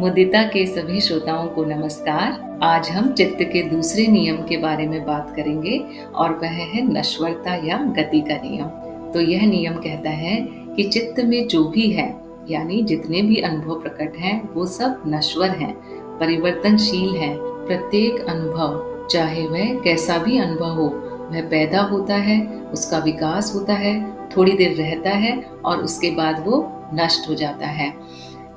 मुदिता के सभी श्रोताओं को नमस्कार। आज हम चित्त के दूसरे नियम के बारे में बात करेंगे और वह है नश्वरता या गति का नियम। तो यह नियम कहता है कि चित्त में जो भी है, यानी जितने भी अनुभव प्रकट हैं, वो सब नश्वर हैं, परिवर्तनशील हैं। प्रत्येक अनुभव, चाहे वह कैसा भी अनुभव हो, वह पैदा होता है, उसका विकास होता है, थोड़ी देर रहता है और उसके बाद वो नष्ट हो जाता है।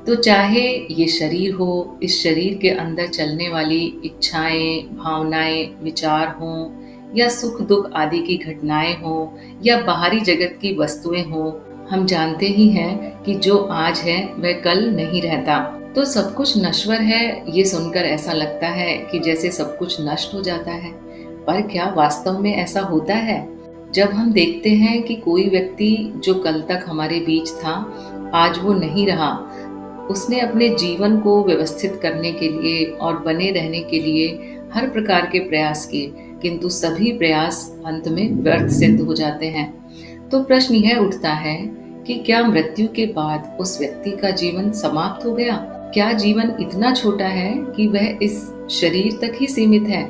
तो चाहे ये शरीर हो, इस शरीर के अंदर चलने वाली इच्छाएं, भावनाएं, विचार हों, या सुख दुख आदि की घटनाएं हों, या बाहरी जगत की वस्तुएं हों, हम जानते ही हैं कि जो आज है वह कल नहीं रहता। तो सब कुछ नश्वर है, ये सुनकर ऐसा लगता है कि जैसे सब कुछ नष्ट हो जाता है। पर क्या वास्तव में ऐसा होता है? जब हम देखते हैं कि कोई व्यक्ति जो कल तक हमारे बीच था, आज वो नहीं रहा, उसने अपने जीवन को व्यवस्थित करने के लिए और बने रहने के लिए हर प्रकार के प्रयास किए, किंतु सभी प्रयास अंत में व्यर्थ सिद्ध हो जाते हैं। तो प्रश्न यह उठता है कि क्या मृत्यु के बाद उस व्यक्ति का जीवन समाप्त हो गया? क्या जीवन इतना छोटा है कि वह इस शरीर तक ही सीमित है,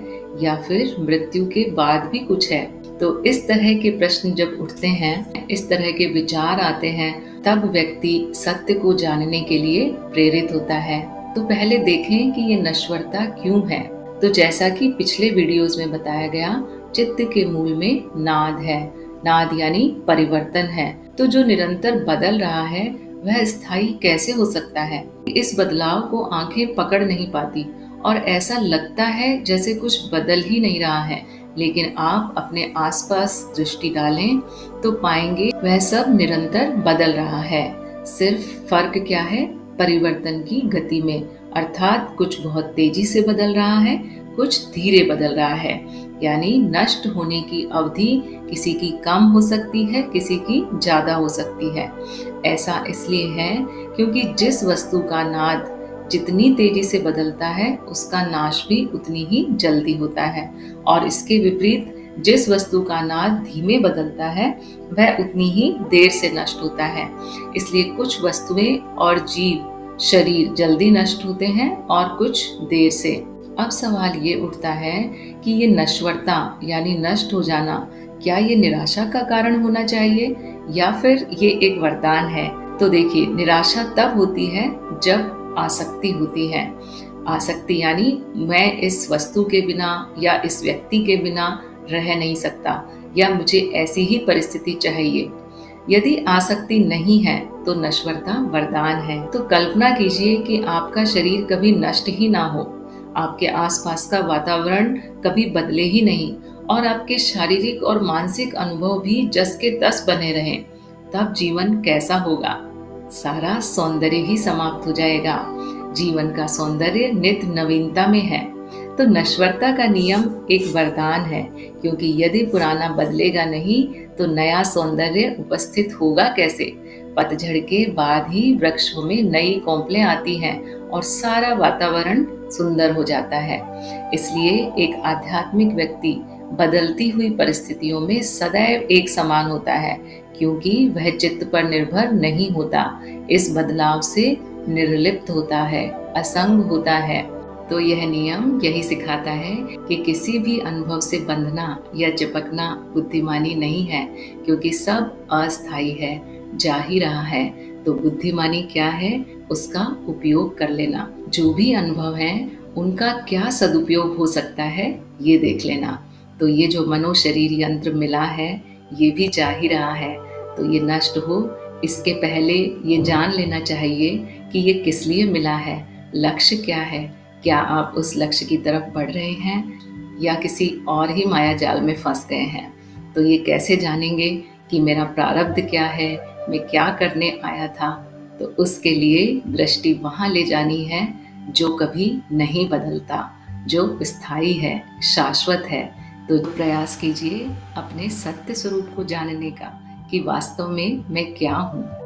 या फिर मृत्यु के बाद भी कुछ है? तो इस तरह के प्रश्न जब उठते हैं, इस तरह के विचार आते हैं, तब व्यक्ति सत्य को जानने के लिए प्रेरित होता है। तो पहले देखें कि ये नश्वरता क्यों है। तो जैसा कि पिछले वीडियोस में बताया गया, चित्त के मूल में नाद है। नाद यानी परिवर्तन है। तो जो निरंतर बदल रहा है वह स्थायी कैसे हो सकता है? इस बदलाव को आंखें पकड़ नहीं पाती और ऐसा लगता है जैसे कुछ बदल ही नहीं रहा है। लेकिन आप अपने आसपास दृष्टि डालें तो पाएंगे वह सब निरंतर बदल रहा है। सिर्फ फर्क क्या है? परिवर्तन की गति में, अर्थात कुछ बहुत तेजी से बदल रहा है, कुछ धीरे बदल रहा है। यानी नष्ट होने की अवधि किसी की कम हो सकती है, किसी की ज्यादा हो सकती है। ऐसा इसलिए है क्योंकि जिस वस्तु का नाद जितनी तेजी से बदलता है, उसका नाश भी उतनी ही जल्दी होता है, और इसके विपरीत जिस वस्तु का नाद धीमे बदलता है वह उतनी ही देर से नष्ट होता है। इसलिए कुछ वस्तुएं और जीव, शरीर जल्दी नष्ट होते हैं और कुछ देर से। अब सवाल ये उठता है कि ये नश्वरता यानी नष्ट हो जाना, क्या ये निराशा का कारण होना चाहिए या फिर ये एक वरदान है? तो देखिए, निराशा तब होती है जब आसक्ति होती है। आसक्ति यानी मैं इस वस्तु के बिना या इस व्यक्ति के बिना रह नहीं सकता, या मुझे ऐसी ही परिस्थिति चाहिए। यदि आसक्ति नहीं है तो नश्वरता वरदान है। तो कल्पना कीजिए कि आपका शरीर कभी नष्ट ही ना हो, आपके आसपास का वातावरण कभी बदले ही नहीं, और आपके शारीरिक और मानसिक अनुभव भी जस के तस बने रहें। तब जीवन कैसा होगा? सारा सौंदर्य ही समाप्त हो जाएगा। जीवन का सौंदर्य नित्य नवीनता में है। तो नश्वरता का नियम एक वरदान है, क्योंकि यदि पुराना बदलेगा नहीं तो नया सौंदर्य उपस्थित होगा कैसे? पतझड़ के बाद ही वृक्षों में नई कोंपलें आती हैं और सारा वातावरण सुंदर हो जाता है। इसलिए एक आध्यात्मिक व्यक्ति बदलती हुई परिस्थितियों में सदैव एक समान होता है, क्योंकि वह चित्त पर निर्भर नहीं होता, इस बदलाव से निर्लिप्त होता है, असंग होता है। तो यह नियम यही सिखाता है कि किसी भी अनुभव से बंधना या चिपकना बुद्धिमानी नहीं है, क्योंकि सब अस्थायी है, जा ही रहा है। तो बुद्धिमानी क्या है? उसका उपयोग कर लेना। जो भी अनुभव है उनका क्या सदुपयोग हो सकता है, ये देख लेना। तो ये जो मनोशरीर यंत्र मिला है, ये भी जा ही रहा है। तो ये नष्ट हो, इसके पहले ये जान लेना चाहिए कि ये किस लिए मिला है, लक्ष्य क्या है। क्या आप उस लक्ष्य की तरफ बढ़ रहे हैं या किसी और ही माया जाल में फंस गए हैं? तो ये कैसे जानेंगे कि मेरा प्रारब्ध क्या है, मैं क्या करने आया था? तो उसके लिए दृष्टि वहाँ ले जानी है जो कभी नहीं बदलता, जो स्थायी है, शाश्वत है। तो प्रयास कीजिए अपने सत्य स्वरूप को जानने का कि वास्तव में मैं क्या हूँ।